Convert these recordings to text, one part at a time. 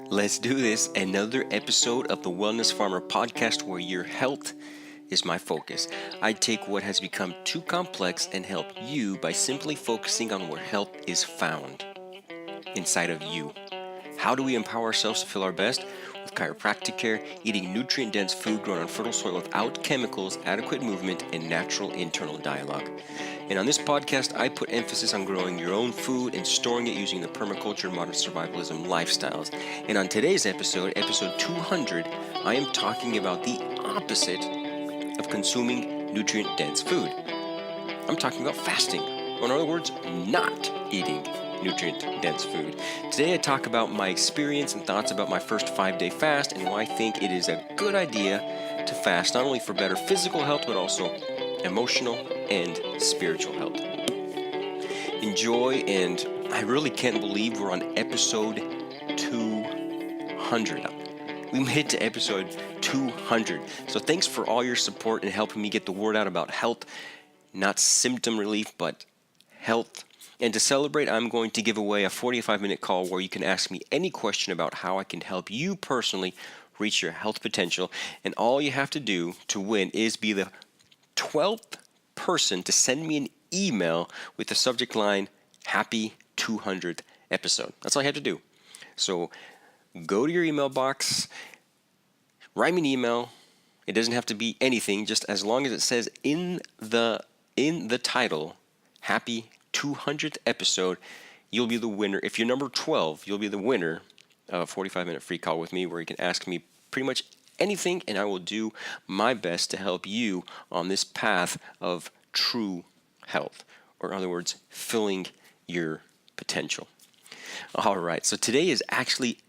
Let's do this. Another episode of the Wellness Farmer podcast where your health is my focus. I take what has become too complex and help you by simply focusing on where health is found inside of you. How do we empower ourselves to feel our best? With chiropractic care, eating nutrient-dense food grown on fertile soil without chemicals, adequate movement, and natural internal dialogue. And on this podcast, I put emphasis on growing your own food and storing it using the permaculture and modern survivalism lifestyles. And on today's episode, episode 200, I am talking about the opposite of consuming nutrient-dense food. I'm talking about fasting, or in other words, not eating nutrient-dense food. Today I talk about my experience and thoughts about my first 5-day fast and why I think it is a good idea to fast, not only for better physical health, but also emotional and spiritual health. Enjoy, and I really can't believe we're on episode 200. We made it to episode 200. So thanks for all your support and helping me get the word out about health, not symptom relief, but health. And to celebrate, I'm going to give away a 45-minute call where you can ask me any question about how I can help you personally reach your health potential. And all you have to do to win is be the 12th person to send me an email with the subject line, Happy 200th episode. That's all you have to do. So go to your email box, write me an email. It doesn't have to be anything, just as long as it says in the title, Happy 200th episode, you'll be the winner. If you're number 12, you'll be the winner of a 45-minute free call with me where you can ask me pretty much anything, and I will do my best to help you on this path of true health, or in other words, filling your potential. All right, so today is actually,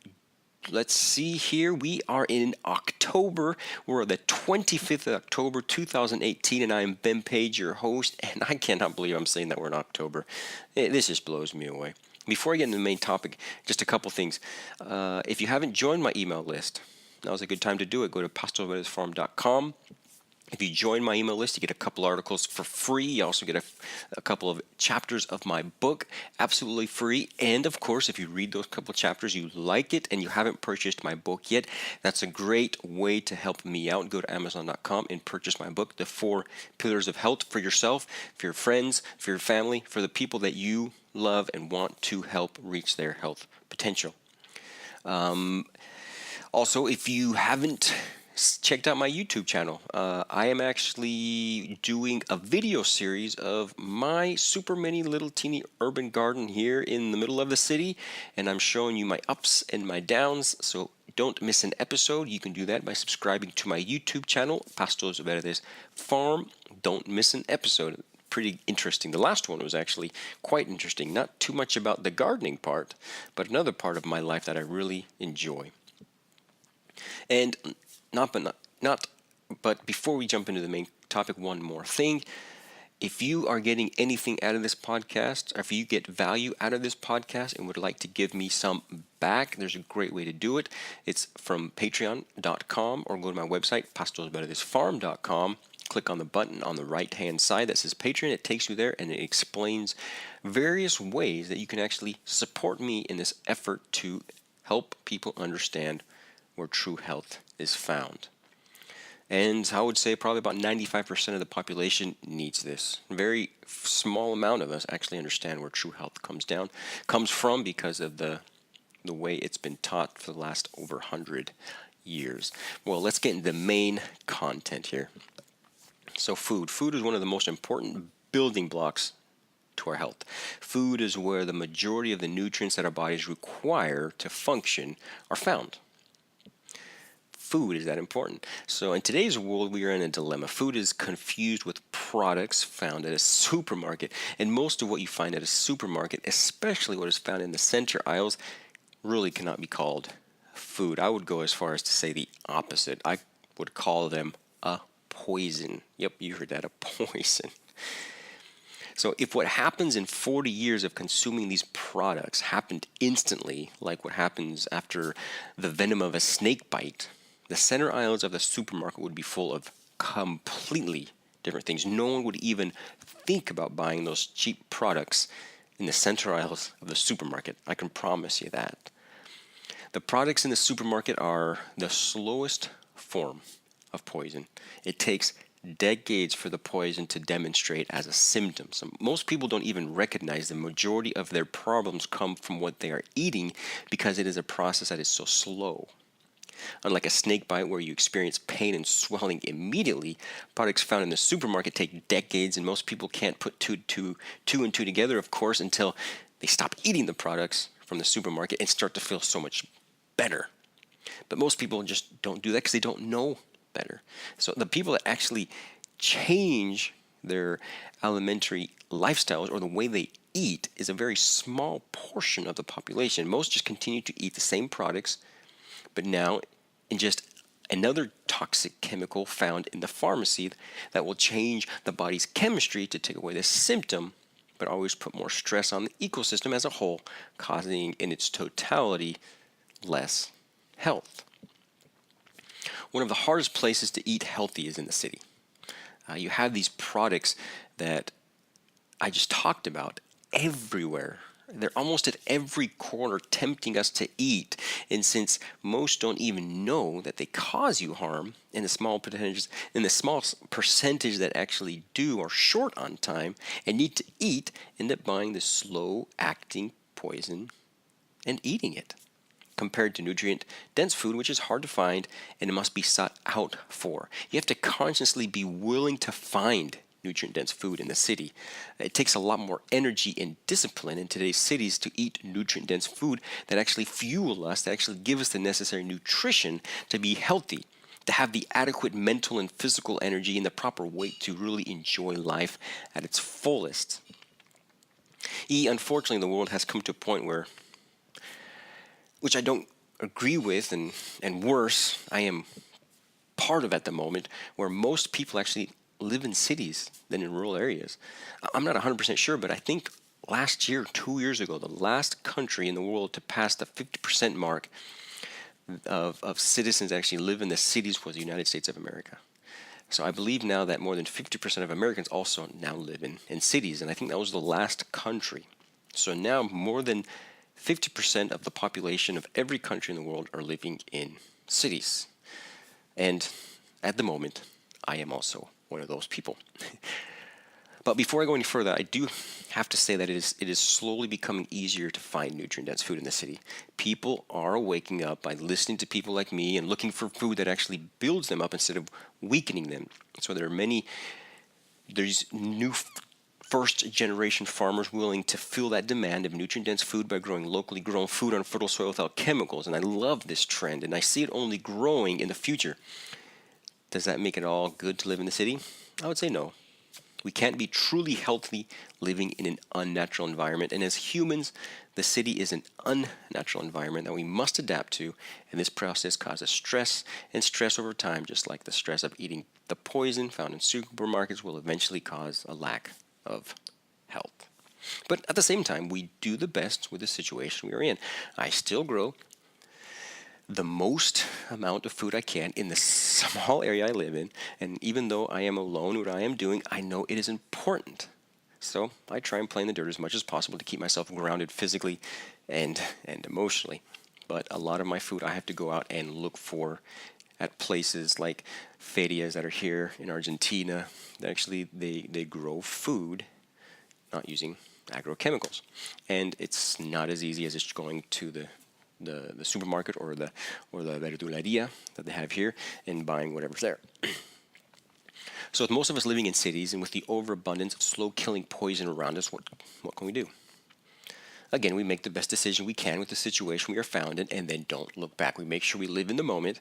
let's see here, we are in October. We're the 25th of October, 2018, and I am Ben Page, your host, and I cannot believe I'm saying that we're in October. This just blows me away. Before I get into the main topic, just a couple things. If you haven't joined my email list, now's a good time to do it. Go to pastorsbydthisfarm.com. If you join my email list, you get a couple articles for free. You also get a couple of chapters of my book, absolutely free. And of course, if you read those couple of chapters, you like it, and you haven't purchased my book yet, that's a great way to help me out. Go to Amazon.com and purchase my book, The 4 Pillars of Health, for yourself, for your friends, for your family, for the people that you love and want to help reach their health potential. Also, if you haven't checked out my YouTube channel, I am actually doing a video series of my super mini little teeny urban garden here in the middle of the city, and I'm showing you my ups and my downs, so don't miss an episode. You can do that by subscribing to my YouTube channel, Pastors Verdes Farm. Don't miss an episode. Pretty interesting. The last one was actually quite interesting. Not too much about the gardening part, but another part of my life that I really enjoy. And but before we jump into the main topic, one more thing. If you are getting anything out of this podcast, or if you get value out of this podcast and would like to give me some back, there's a great way to do it. It's from patreon.com, or go to my website, pastorsbydthisfarm.com. Click on the button on the right-hand side that says Patreon. It takes you there, and it explains various ways that you can actually support me in this effort to help people understand where true health is found. And I would say probably about 95% of the population needs this. A very small amount of us actually understand where true health comes from because of the way it's been taught for the last over 100 years. Well, let's get into the main content here. So food. Food is one of the most important building blocks to our health. Food is where the majority of the nutrients that our bodies require to function are found. Food is that important. So in today's world, we are in a dilemma. Food is confused with products found at a supermarket. And most of what you find at a supermarket, especially what is found in the center aisles, really cannot be called food. I would go as far as to say the opposite. I would call them a poison. Yep, you heard that, a poison. So if what happens in 40 years of consuming these products happened instantly, like what happens after the venom of a snake bite, the center aisles of the supermarket would be full of completely different things. No one would even think about buying those cheap products in the center aisles of the supermarket. I can promise you that. The products in the supermarket are the slowest form of poison. It takes decades for the poison to demonstrate as a symptom. So most people don't even recognize the majority of their problems come from what they are eating because it is a process that is so slow. Unlike a snake bite where you experience pain and swelling immediately, products found in the supermarket take decades, and most people can't put two and two together, of course, until they stop eating the products from the supermarket and start to feel so much better. But most people just don't do that because they don't know better. So the people that actually change their alimentary lifestyles or the way they eat is a very small portion of the population. Most just continue to eat the same products, but now in just another toxic chemical found in the pharmacy that will change the body's chemistry to take away the symptom, but always put more stress on the ecosystem as a whole, causing in its totality less health. One of the hardest places to eat healthy is in the city. You have these products that I just talked about everywhere. They're almost at every corner tempting us to eat. And since most don't even know that they cause you harm, and the small percentage that actually do are short on time and need to eat, end up buying the slow acting poison and eating it. Compared to nutrient-dense food, which is hard to find and it must be sought out for. You have to consciously be willing to find nutrient-dense food in the city. It takes a lot more energy and discipline in today's cities to eat nutrient-dense food that actually fuel us, that actually give us the necessary nutrition to be healthy, to have the adequate mental and physical energy and the proper weight to really enjoy life at its fullest. Unfortunately, the world has come to a point where, which I don't agree with, and worse, I am part of at the moment, where most people actually live in cities than in rural areas. I'm not 100% sure, but I think last year, 2 years ago, the last country in the world to pass the 50% mark of citizens that actually live in the cities was the United States of America. So I believe now that more than 50% of Americans also now live in cities, and I think that was the last country. So now more than 50% of the population of every country in the world are living in cities. And at the moment, I am also one of those people. But before I go any further, I do have to say that it is slowly becoming easier to find nutrient-dense food in the city. People are waking up by listening to people like me and looking for food that actually builds them up instead of weakening them. So there's new first generation farmers willing to fill that demand of nutrient-dense food by growing locally grown food on fertile soil without chemicals. And I love this trend, and I see it only growing in the future. Does that make it all good to live in the city? I would say no. We can't be truly healthy living in an unnatural environment. And as humans, the city is an unnatural environment that we must adapt to. And this process causes stress, and stress over time, just like the stress of eating the poison found in supermarkets, will eventually cause a lack of health. But at the same time, we do the best with the situation we are in. I still grow the most amount of food I can in the small area I live in, and even though I am alone with what I am doing, I know it is important. So I try and play in the dirt as much as possible to keep myself grounded physically and emotionally. But a lot of my food I have to go out and look for at places like ferias that are here in Argentina. Actually, they grow food not using agrochemicals, and it's not as easy as just going to the supermarket or the verduleria that they have here and buying whatever's there. So with most of us living in cities and with the overabundance of slow-killing poison around us, what can we do? Again, we make the best decision we can with the situation we are found in, and then don't look back. We make sure we live in the moment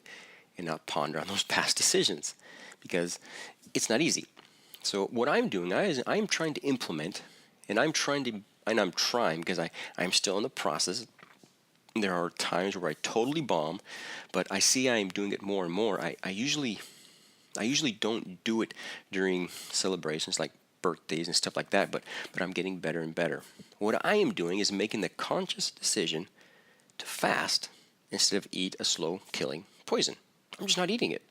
and not ponder on those past decisions, because it's not easy. So what I'm doing, I'm trying to implement, and I'm trying because I'm still in the process. There are times where I totally bomb, but I see I'm doing it more and more. I usually don't do it during celebrations like birthdays and stuff like that, but I'm getting better and better. What I am doing is making the conscious decision to fast instead of eat a slow-killing poison. I'm just not eating it.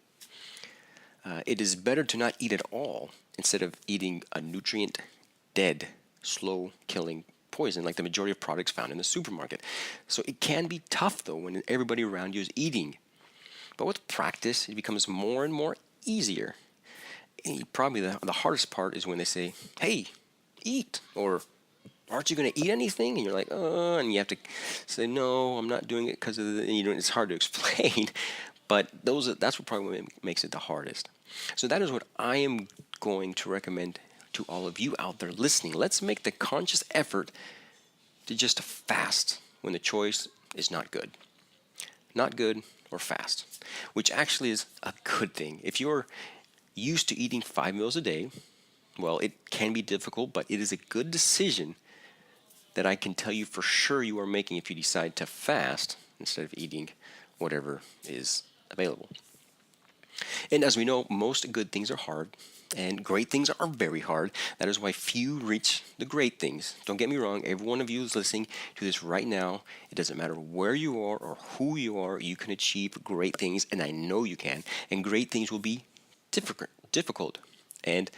It is better to not eat at all instead of eating a nutrient-dead, slow-killing poison, like the majority of products found in the supermarket. So it can be tough, though, when everybody around you is eating. But with practice, it becomes more and more easier. And probably the hardest part is when they say, hey, eat, or aren't you going to eat anything? And you're like, and you have to say, no, I'm not doing it because of the, it's hard to explain. But that's what probably makes it the hardest. So that is what I am going to recommend to all of you out there listening. Let's make the conscious effort to just fast when the choice is not good. Not good or fast, which actually is a good thing. If you're used to eating 5 meals a day, well, it can be difficult, but it is a good decision that I can tell you for sure you are making if you decide to fast instead of eating whatever is available. And as we know, most good things are hard, and great things are very hard. That is why few reach the great things. Don't get me wrong, every one of you is listening to this right now. It doesn't matter where you are or who you are, you can achieve great things, and I know you can. And great things will be difficult and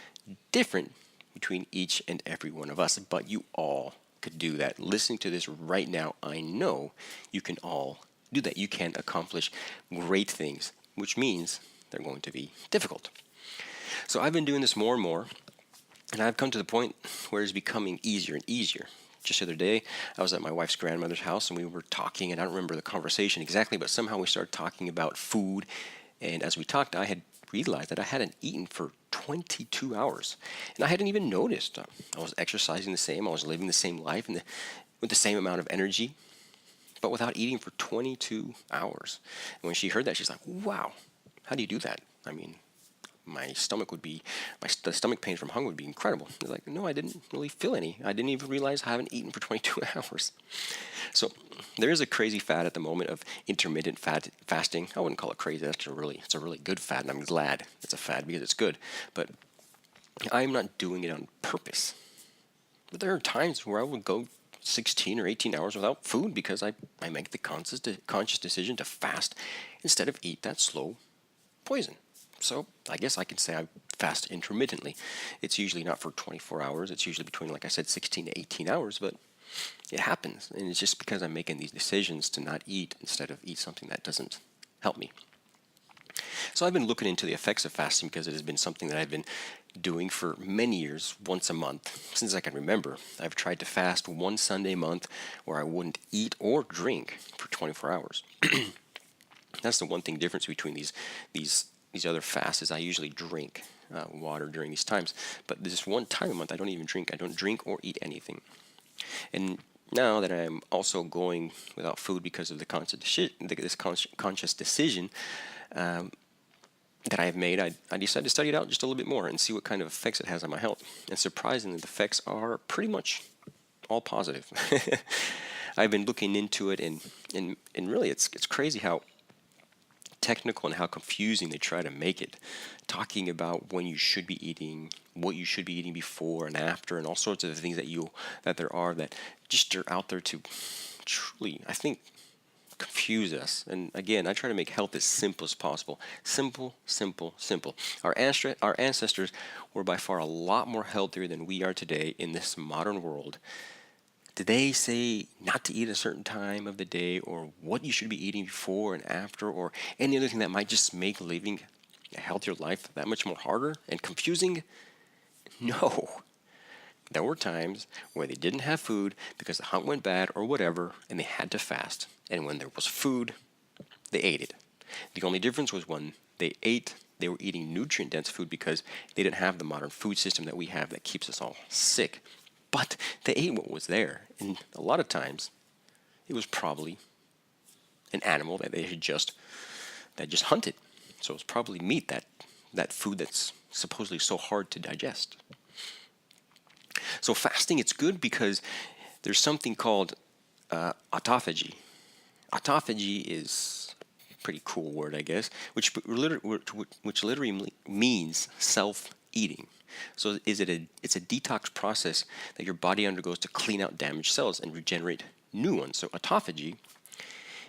different between each and every one of us, but you all could do that. Listening to this right now, I know you can all do that. You can accomplish great things, which means they're going to be difficult. So I've been doing this more and more, and I've come to the point where it's becoming easier and easier. Just the other day, I was at my wife's grandmother's house, and we were talking, and I don't remember the conversation exactly, but somehow we started talking about food, and as we talked, I had realized that I hadn't eaten for 22 hours, and I hadn't even noticed. I was exercising the same, I was living the same life, and with the same amount of energy, but without eating for 22 hours. And when she heard that, she's like, wow, how do you do that? I mean, the stomach pain from hunger would be incredible. I was like, no, I didn't really feel any. I didn't even realize I haven't eaten for 22 hours. So there is a crazy fad at the moment of intermittent fasting. I wouldn't call it crazy. It's a really good fad, and I'm glad it's a fad because it's good. But I'm not doing it on purpose. But there are times where I would go 16 or 18 hours without food because I make the conscious decision to fast instead of eat that slow poison. So I guess I can say I fast intermittently. It's usually not for 24 hours. It's usually between, like I said, 16 to 18 hours, but it happens. And it's just because I'm making these decisions to not eat instead of eat something that doesn't help me. So I've been looking into the effects of fasting because it has been something that I've been doing for many years, once a month, since I can remember. I've tried to fast one Sunday a month where I wouldn't eat or drink for 24 hours. That's the one thing difference between these other fasts is I usually drink water during these times. But this one time a month, I don't even drink. I don't drink or eat anything. And now that I'm also going without food because of this conscious decision that I have made, I decided to study it out just a little bit more and see what kind of effects it has on my health. And surprisingly, the effects are pretty much all positive. I've been looking into it, and really it's crazy how technical and how confusing they try to make it, talking about when you should be eating, what you should be eating before and after, and all sorts of things that there are that just are out there to truly, I think, confuse us. And again, I try to make health as simple as possible. Simple, simple, simple. Our ancestors were by far a lot more healthier than we are today in this modern world. Did they say not to eat a certain time of the day, or what you should be eating before and after, or any other thing that might just make living a healthier life that much more harder and confusing? No. There were times where they didn't have food because the hunt went bad or whatever, and they had to fast. And when there was food, they ate it. The only difference was when they ate, they were eating nutrient-dense food because they didn't have the modern food system that we have that keeps us all sick. But they ate what was there, and a lot of times it was probably an animal that they had just hunted. So it was probably meat, that food that's supposedly so hard to digest. So fasting, it's good because there's something called autophagy. Autophagy is a pretty cool word, I guess, which literally means self-eating. So it's a detox process that your body undergoes to clean out damaged cells and regenerate new ones. So autophagy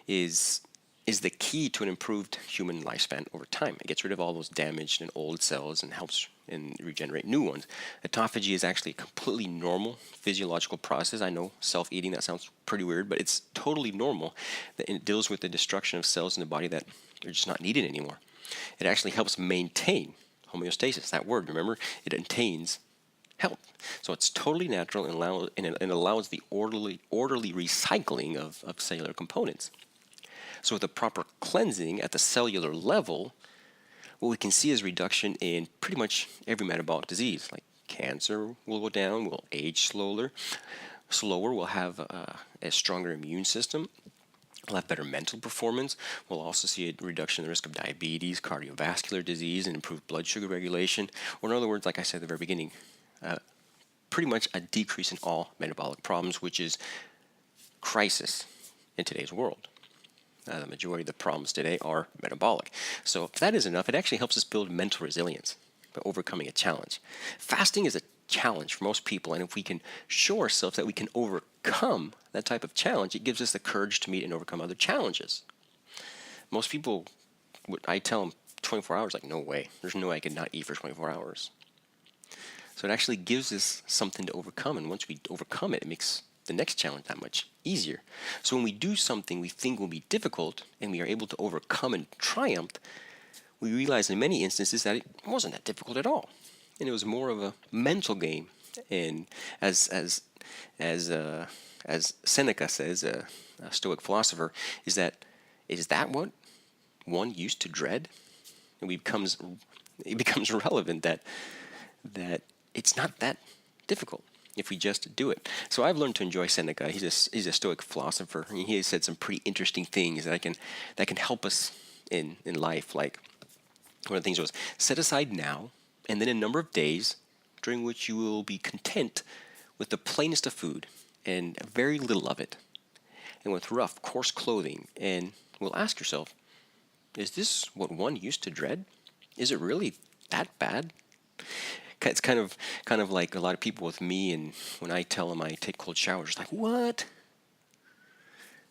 is is the key to an improved human lifespan over time. It gets rid of all those damaged and old cells and helps and regenerate new ones. Autophagy is actually a completely normal physiological process. I know self-eating, that sounds pretty weird, but it's totally normal. It deals with the destruction of cells in the body that are just not needed anymore. It actually helps maintain homeostasis. That word, remember, it maintains health. So it's totally natural and allows the orderly recycling of cellular components. So with a proper cleansing at the cellular level, what we can see is reduction in pretty much every metabolic disease. Like cancer will go down, we'll age slower, we'll have a stronger immune system, we'll have better mental performance, we'll also see a reduction in the risk of diabetes, cardiovascular disease, and improved blood sugar regulation. Or in other words, like I said at the very beginning, pretty much a decrease in all metabolic problems, which is crisis in today's world. The majority of the problems today are metabolic. So if that is enough, it actually helps us build mental resilience by overcoming a challenge. Fasting is a challenge for most people, and if we can show ourselves that we can overcome that type of challenge, it gives us the courage to meet and overcome other challenges. Most people, I tell them 24 hours, like, no way. There's no way I could not eat for 24 hours. So it actually gives us something to overcome, and once we overcome it, it makes the next challenge that much easier. So when we do something we think will be difficult and we are able to overcome and triumph, we realize in many instances that it wasn't that difficult at all, and it was more of a mental game. And as Seneca says, a Stoic philosopher, is that what one used to dread? And it becomes relevant that it's not that difficult if we just do it. So I've learned to enjoy Seneca. He's a Stoic philosopher, and he has said some pretty interesting things that can help us in life. Like, one of the things was, set aside now and then a number of days during which you will be content with the plainest of food and very little of it, and with rough, coarse clothing, and will ask yourself, is this what one used to dread? Is it really that bad? It's kind of like a lot of people with me, and when I tell them I take cold showers, it's like, what?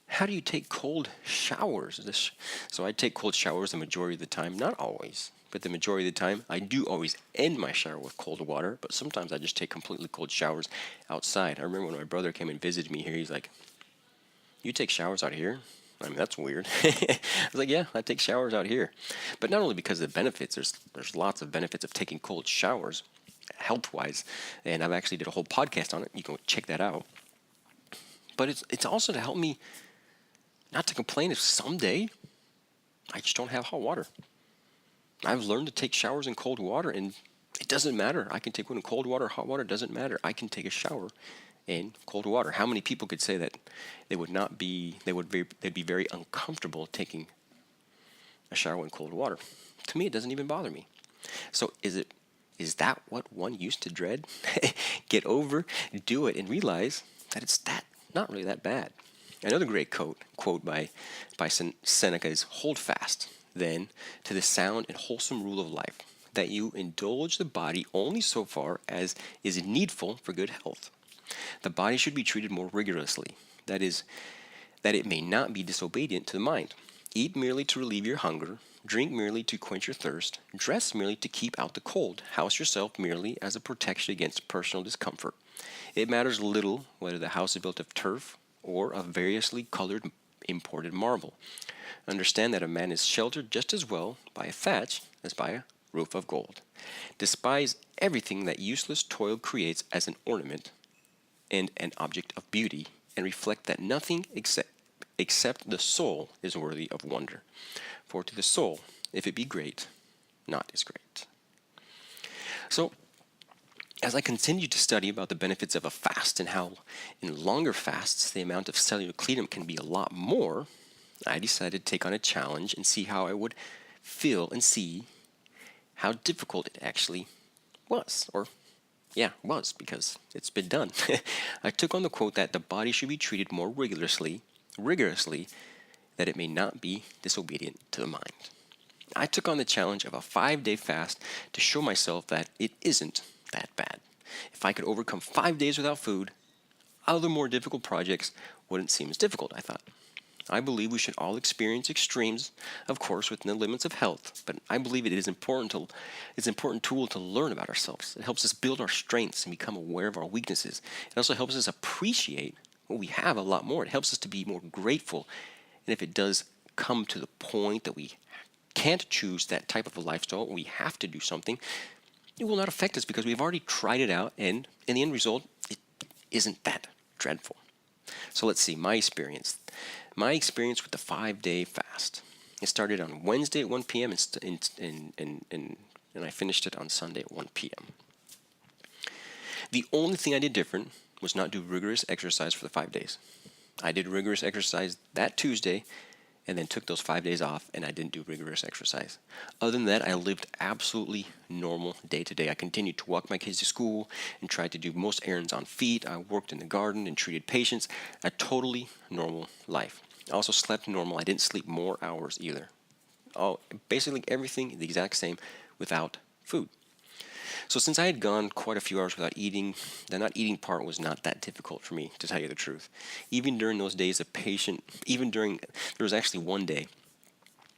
How do you take cold showers? So I take cold showers the majority of the time, not always, but the majority of the time. I do always end my shower with cold water, but sometimes I just take completely cold showers outside. I remember when my brother came and visited me here, he's like, you take showers out here? I mean, that's weird. I was like, yeah, I take showers out here. But not only because of the benefits, there's lots of benefits of taking cold showers, health-wise, and I've actually did a whole podcast on it. You can check that out. But it's also to help me not to complain if someday I just don't have hot water. I've learned to take showers in cold water, and it doesn't matter. I can take one in cold water, hot water, doesn't matter. I can take a shower in cold water. How many people could say that they'd be very uncomfortable taking a shower in cold water? To me, it doesn't even bother me. So is that what one used to dread? Get over, do it, and realize that it's not really that bad. Another great quote by Seneca is, hold fast, then, to the sound and wholesome rule of life, that you indulge the body only so far as is needful for good health. The body should be treated more rigorously, that is, that it may not be disobedient to the mind. Eat merely to relieve your hunger, drink merely to quench your thirst, dress merely to keep out the cold, house yourself merely as a protection against personal discomfort. It matters little whether the house is built of turf or of variously colored imported marble. Understand that a man is sheltered just as well by a thatch as by a roof of gold. Despise everything that useless toil creates as an ornament and an object of beauty, and reflect that nothing except the soul is worthy of wonder. For to the soul, if it be great, naught is great. So, as I continued to study about the benefits of a fast and how in longer fasts the amount of cellular cleanup can be a lot more, I decided to take on a challenge and see how I would feel and see how difficult it actually was. Was, because it's been done. I took on the quote that the body should be treated more rigorously, that it may not be disobedient to the mind. I took on the challenge of a 5-day fast to show myself that it isn't that bad. If I could overcome 5 days without food, other more difficult projects wouldn't seem as difficult, I thought. I believe we should all experience extremes, of course, within the limits of health, but I believe it's an important tool to learn about ourselves. It helps us build our strengths and become aware of our weaknesses. It also helps us appreciate what we have a lot more. It helps us to be more grateful. And if it does come to the point that we can't choose that type of a lifestyle, we have to do something, it will not affect us because we've already tried it out, and in the end result, it isn't that dreadful. So let's see, my experience. My experience with the 5-day fast. It started on Wednesday at 1 p.m. And I finished it on Sunday at 1 p.m. The only thing I did different was not do rigorous exercise for the 5 days. I did rigorous exercise that Tuesday and then took those 5 days off, and I didn't do rigorous exercise. Other than that, I lived absolutely normal day to day. I continued to walk my kids to school and tried to do most errands on feet. I worked in the garden and treated patients. A totally normal life. I also slept normal. I didn't sleep more hours either. Basically everything the exact same without food. So since I had gone quite a few hours without eating, the not eating part was not that difficult for me, to tell you the truth. Even during those days, there was actually one day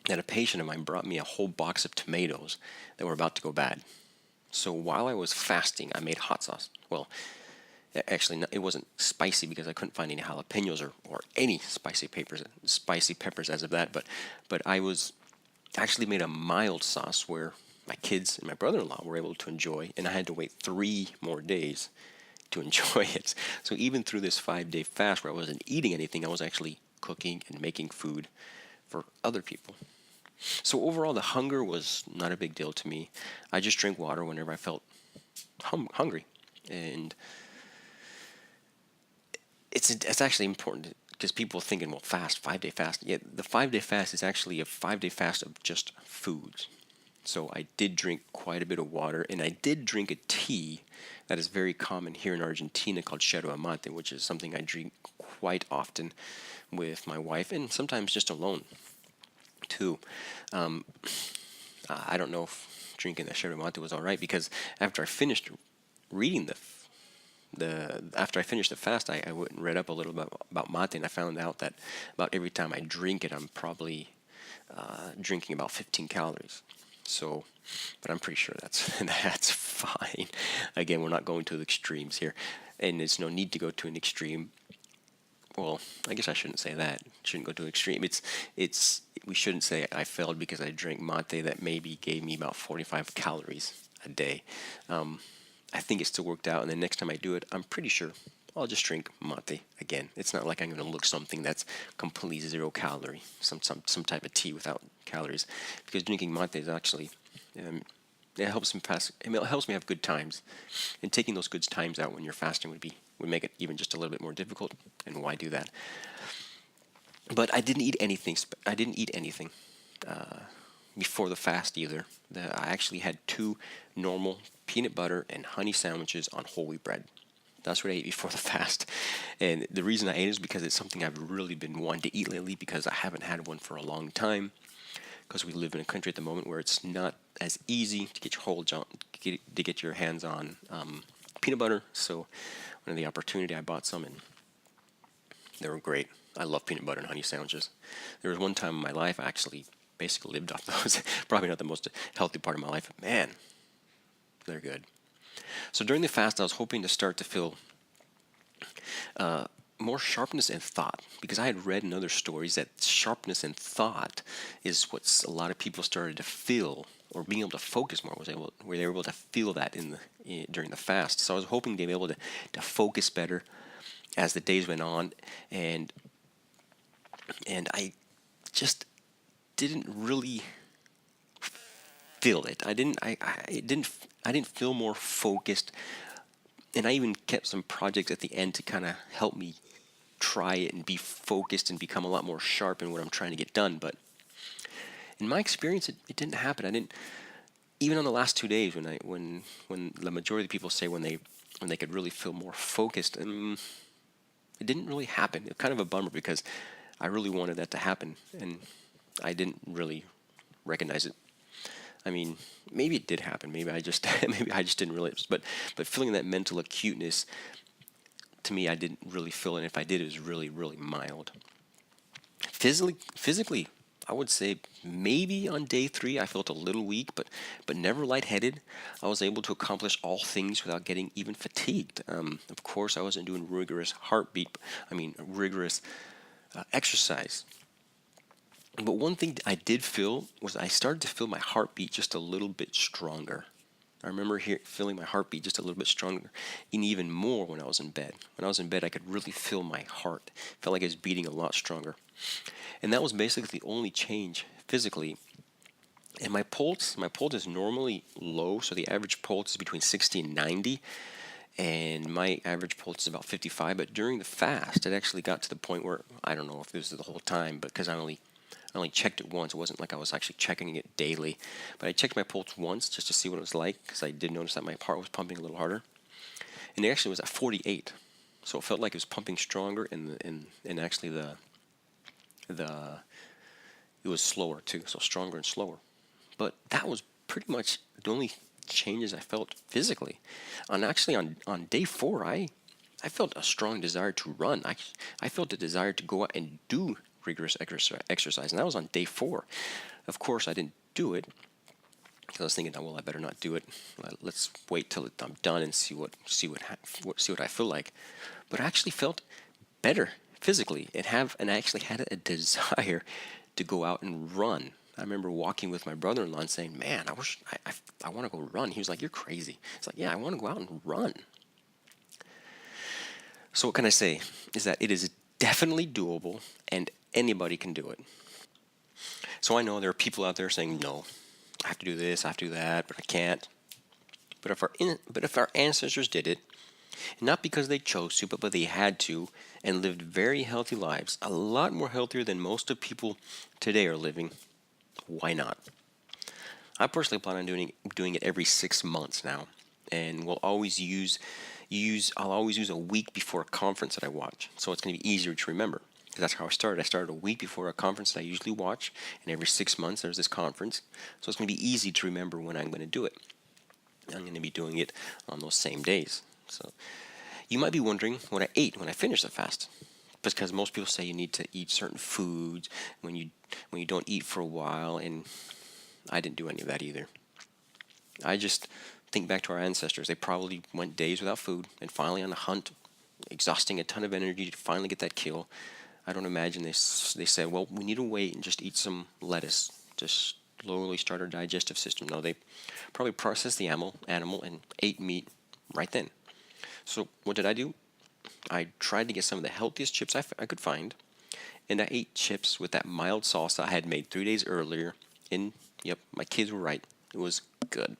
that a patient of mine brought me a whole box of tomatoes that were about to go bad. So while I was fasting, I made hot sauce. Well, actually, it wasn't spicy because I couldn't find any jalapenos or any spicy peppers as of that, but I was actually made a mild sauce where my kids and my brother-in-law were able to enjoy, and I had to wait 3 more days to enjoy it. So even through this 5-day fast where I wasn't eating anything, I was actually cooking and making food for other people. So overall, the hunger was not a big deal to me. I just drank water whenever I felt hungry. And it's actually important because people are thinking, well, 5-day fast. Yeah, the 5-day fast is actually a 5-day fast of just foods. So I did drink quite a bit of water, and I did drink a tea that is very common here in Argentina called yerba mate, which is something I drink quite often with my wife and sometimes just alone too. I don't know if drinking the yerba mate was all right because after I finished reading after I finished the fast, I went and read up a little bit about mate, and I found out that about every time I drink it, I'm probably drinking about 15 calories. So, but I'm pretty sure that's fine. Again, we're not going to the extremes here, and there's no need to go to an extreme. Well, I guess I shouldn't say that. Shouldn't go to an extreme. We shouldn't say I failed because I drank mate that maybe gave me about 45 calories a day. I think it still worked out, and the next time I do it, I'm pretty sure I'll just drink mate again. It's not like I'm going to look something that's completely 0 calorie, some type of tea without calories, because drinking mate is actually it helps me have good times, and taking those good times out when you're fasting would make it even just a little bit more difficult. And why do that? But I didn't eat anything. Before the fast either. I actually had 2 normal peanut butter and honey sandwiches on whole wheat bread. That's what I ate before the fast. And the reason I ate it is because it's something I've really been wanting to eat lately because I haven't had one for a long time. Because we live in a country at the moment where it's not as easy to get your hands on peanut butter. So when the opportunity, I bought some, and they were great. I love peanut butter and honey sandwiches. There was one time in my life I actually basically lived off those. Probably not the most healthy part of my life, but man, they're good. So during the fast, I was hoping to start to feel more sharpness in thought, because I had read in other stories that sharpness in thought is what a lot of people started to feel, or being able to focus more, where they were able to feel that during the fast. So I was hoping to be able to focus better as the days went on, and I just didn't really feel it. I didn't feel more focused, and I even kept some projects at the end to kind of help me try it and be focused and become a lot more sharp in what I'm trying to get done. But in my experience, it didn't happen. I didn't, even on the last 2 days when the majority of people say when they could really feel more focused, and it didn't really happen. It's kind of a bummer because I really wanted that to happen, and I didn't really recognize it. I mean, maybe it did happen. Maybe I just didn't realize. But feeling that mental acuteness, to me, I didn't really feel it. And if I did, it was really, really mild. Physically, I would say maybe on day 3 I felt a little weak, but never lightheaded. I was able to accomplish all things without getting even fatigued. Of course, I wasn't doing rigorous exercise. But one thing I did feel was I started to feel my heartbeat just a little bit stronger. I remember feeling my heartbeat just a little bit stronger, and even more when I was in bed. When I was in bed, I could really feel my heart. It felt like it was beating a lot stronger. And that was basically the only change physically. And my pulse is normally low, so the average pulse is between 60 and 90, and my average pulse is about 55. But during the fast, it actually got to the point where I don't know if this is the whole time, but because I only checked it once. It wasn't like I was actually checking it daily, but I checked my pulse once just to see what it was like because I did notice that my heart was pumping a little harder, and it actually was at 48. So it felt like it was pumping stronger, and actually the it was slower too, so stronger and slower. But that was pretty much the only changes I felt physically. On day 4, I felt a strong desire to run. I felt a desire to go out and do rigorous exercise, and that was on day 4. Of course, I didn't do it because I was thinking, oh, well, I better not do it. Let's wait till I'm done and see what I feel like. But I actually felt better physically, and I actually had a desire to go out and run. I remember walking with my brother-in-law and saying, "Man, I want to go run." He was like, "You're crazy." It's like, "Yeah, I want to go out and run." So what can I say is that it is definitely doable, and anybody can do it. So I know there are people out there saying, "No, I have to do this, I have to do that, but I can't." But if our ancestors did it, not because they chose to, but they had to, and lived very healthy lives, a lot more healthier than most of people today are living, why not? I personally plan on doing it every 6 months now, and I'll always use a week before a conference that I watch, so it's going to be easier to remember. Because that's how I started. I started a week before a conference that I usually watch, and every 6 months there's this conference, so it's going to be easy to remember when I'm going to do it. I'm going to be doing it on those same days. So you might be wondering what I ate when I finished the fast, because most people say you need to eat certain foods when you don't eat for a while, and I didn't do any of that either. I just think back to our ancestors. They probably went days without food and finally on a hunt, exhausting a ton of energy to finally get that kill. I don't imagine they said, well, we need to wait and just eat some lettuce, just slowly start our digestive system. No, they probably processed the animal and ate meat right then. So what did I do? I tried to get some of the healthiest chips I could find, and I ate chips with that mild salsa I had made 3 days earlier. And yep, my kids were right. It was good.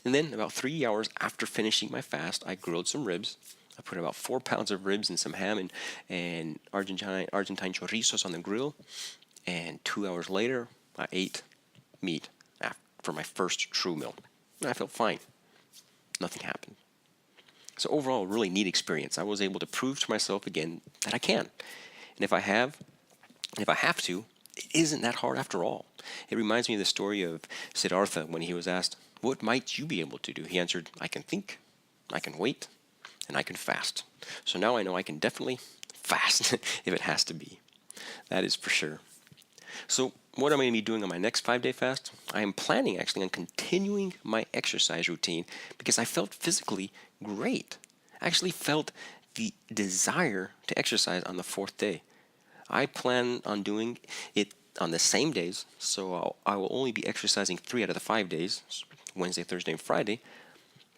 And then about 3 hours after finishing my fast, I grilled some ribs. I put about 4 pounds of ribs and some ham and Argentine chorizos on the grill. And 2 hours later, I ate meat for my first true meal. And I felt fine. Nothing happened. So overall, a really neat experience. I was able to prove to myself again that I can. And if I have to, it isn't that hard after all. It reminds me of the story of Siddhartha when he was asked, "What might you be able to do?" He answered, "I can think, I can wait, and I can fast." So now I know I can definitely fast if it has to be. That is for sure. So what am I going to be doing on my next 5-day fast? I am planning actually on continuing my exercise routine because I felt physically great. I actually felt the desire to exercise on the 4th day. I plan on doing it on the same days, so I will only be exercising 3 out of the 5 days, Wednesday, Thursday, and Friday,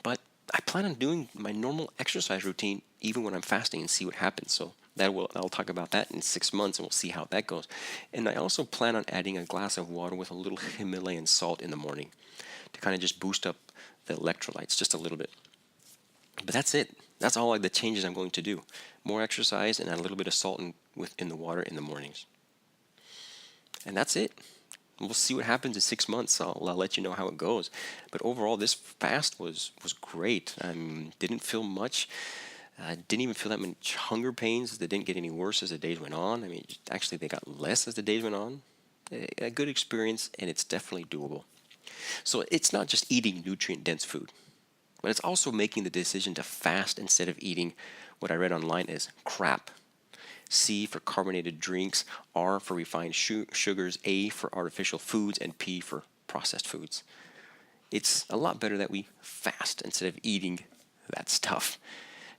but I plan on doing my normal exercise routine even when I'm fasting and see what happens. So I'll talk about that in 6 months, and we'll see how that goes. And I also plan on adding a glass of water with a little Himalayan salt in the morning to kind of just boost up the electrolytes just a little bit. But that's it. That's all the changes I'm going to do. More exercise and add a little bit of salt in the water in the mornings. And that's it. We'll see what happens in 6 months. I'll let you know how it goes. But overall, this fast was great. Didn't feel much. Didn't even feel that much hunger pains. They didn't get any worse as the days went on. Actually, they got less as the days went on. A good experience, and it's definitely doable. So it's not just eating nutrient-dense food, but it's also making the decision to fast instead of eating what I read online as crap. C for carbonated drinks, R for refined sugars, A for artificial foods, and P for processed foods. It's a lot better that we fast instead of eating that stuff.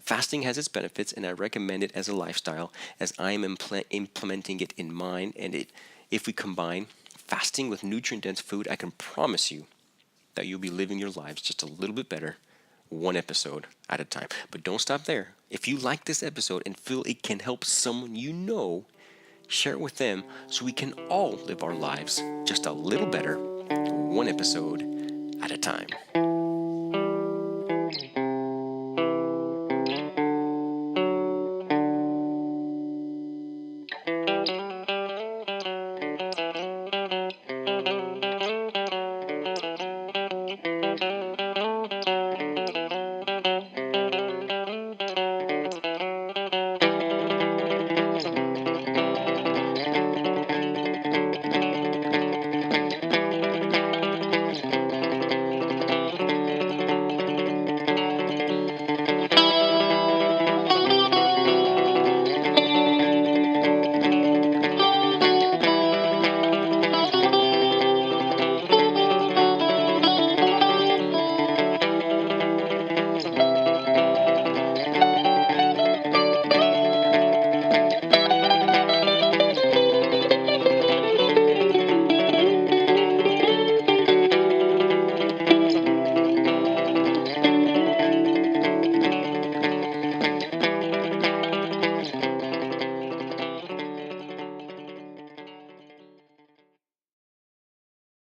Fasting has its benefits, and I recommend it as a lifestyle as I am implementing it in mine. And if we combine fasting with nutrient-dense food, I can promise you that you'll be living your lives just a little bit better, one episode at a time. But don't stop there. If you like this episode and feel it can help someone you know, share it with them so we can all live our lives just a little better, one episode at a time.